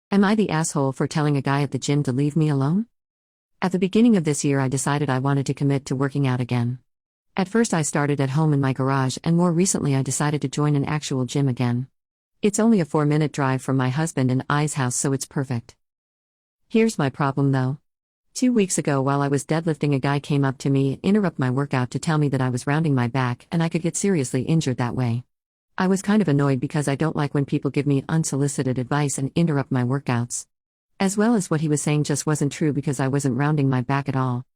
Am I the asshole for telling a guy at the gym to leave me alone? At the beginning of this year, I decided I wanted to commit to working out again. At first, I started at home in my garage, and more recently, I decided to join an actual gym again. It's only a 4-minute drive from my husband and I's house, so it's perfect. Here's my problem though. 2 weeks ago, while I was deadlifting, a guy came up to me, interrupt my workout to tell me that I was rounding my back and I could get seriously injured that way. I was kind of annoyed because I don't like when people give me unsolicited advice and interrupt my workouts. As well as what he was saying just wasn't true because I wasn't rounding my back at all.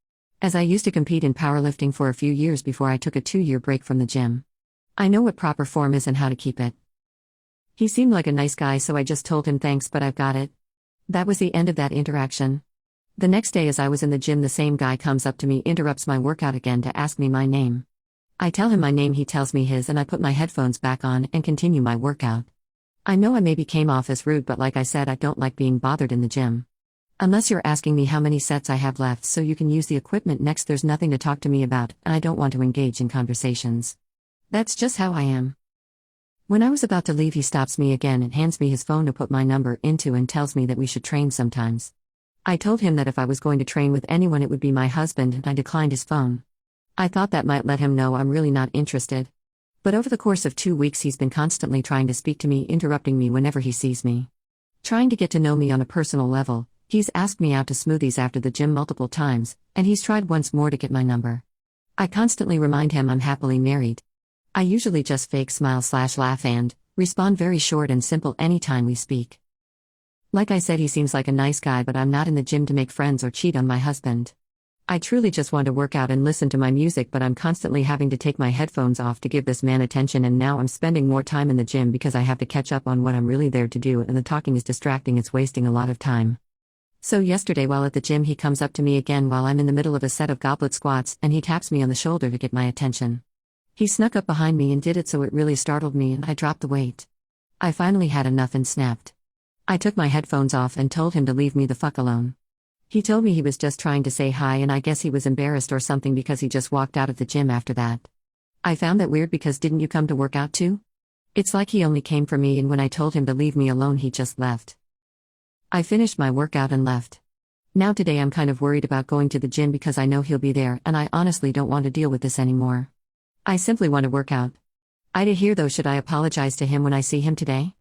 As I used to compete in powerlifting for a few years before I took a 2-year break from the gym. I know what proper form is and how to keep it. He seemed like a nice guy, so I just told him thanks, but I've got it. That was the end of that interaction. The next day, as I was in the gym, the same guy comes up to me, interrupts my workout again to ask me my name. I tell him my name, he tells me his, and I put my headphones back on and continue my workout. I know I maybe came off as rude, but like I said, I don't like being bothered in the gym. Unless you're asking me how many sets I have left so you can use the equipment next, there's nothing to talk to me about, and I don't want to engage in conversations. That's just how I am. When I was about to leave, he stops me again and hands me his phone to put my number into and tells me that we should train sometimes. I told him that if I was going to train with anyone, it would be my husband, and I declined his phone. I thought that might let him know I'm really not interested. But over the course of 2 weeks, he's been constantly trying to speak to me, interrupting me whenever he sees me. Trying to get to know me on a personal level, he's asked me out to smoothies after the gym multiple times, and he's tried once more to get my number. I constantly remind him I'm happily married. I usually just fake smile/laugh and respond very short and simple anytime we speak. Like I said, he seems like a nice guy, but I'm not in the gym to make friends or cheat on my husband. I truly just want to work out and listen to my music, but I'm constantly having to take my headphones off to give this man attention, and now I'm spending more time in the gym because I have to catch up on what I'm really there to do, and the talking is distracting, it's wasting a lot of time. So yesterday, while at the gym, he comes up to me again while I'm in the middle of a set of goblet squats, and he taps me on the shoulder to get my attention. He snuck up behind me and did it, so it really startled me and I dropped the weight. I finally had enough and snapped. I took my headphones off and told him to leave me the fuck alone. He told me he was just trying to say hi, and I guess he was embarrassed or something because he just walked out of the gym after that. I found that weird because didn't you come to work out too? It's like he only came for me, and when I told him to leave me alone, he just left. I finished my workout and left. Now today I'm kind of worried about going to the gym because I know he'll be there, and I honestly don't want to deal with this anymore. I simply want to work out. AITA here though, should I apologize to him when I see him today?